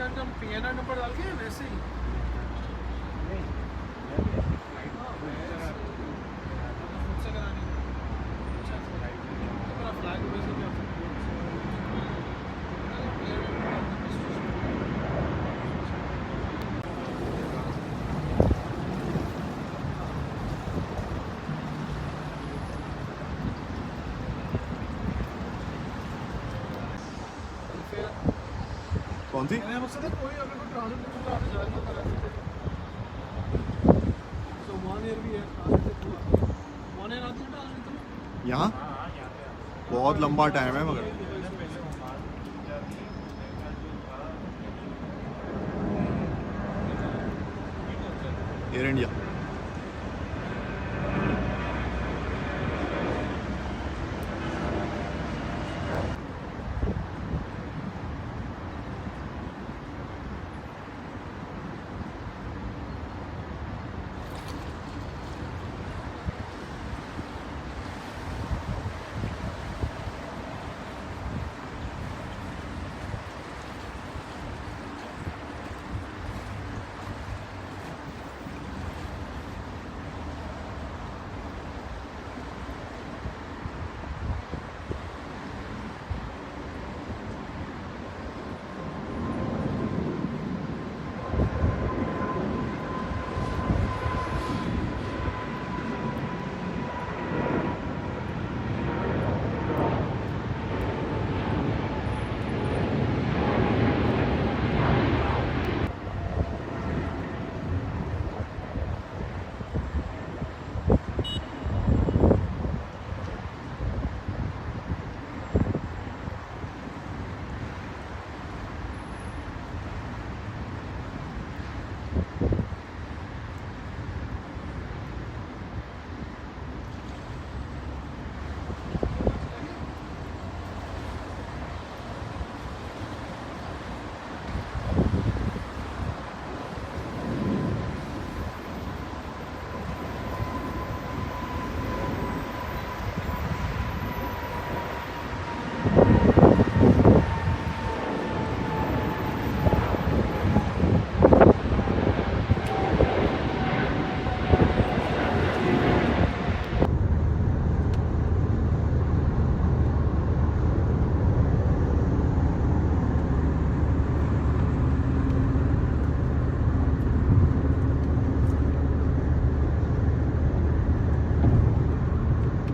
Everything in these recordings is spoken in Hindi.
पहचान का PNR नंबर डाल के वैसे ही खुद से करानी तो मेरा फ्लैग वैसे भी कौन सी? मैंने मुझसे कोई अगर कोई ट्रांजिट आने जा रही है तो 1 ईयर भी है ट्रांजिट 1 ईयर आती है ट्रांजिट यहाँ बहुत लंबा टाइम है मगर एयर इंडिया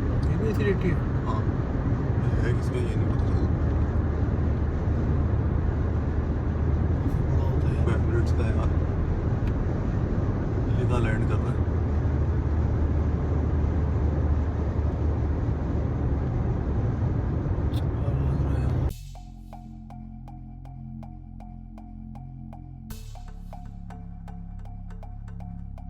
हाँ है किसमें ये नहीं पता चला। एमिरेट्स का यार लिखा लैंड कर रहा है।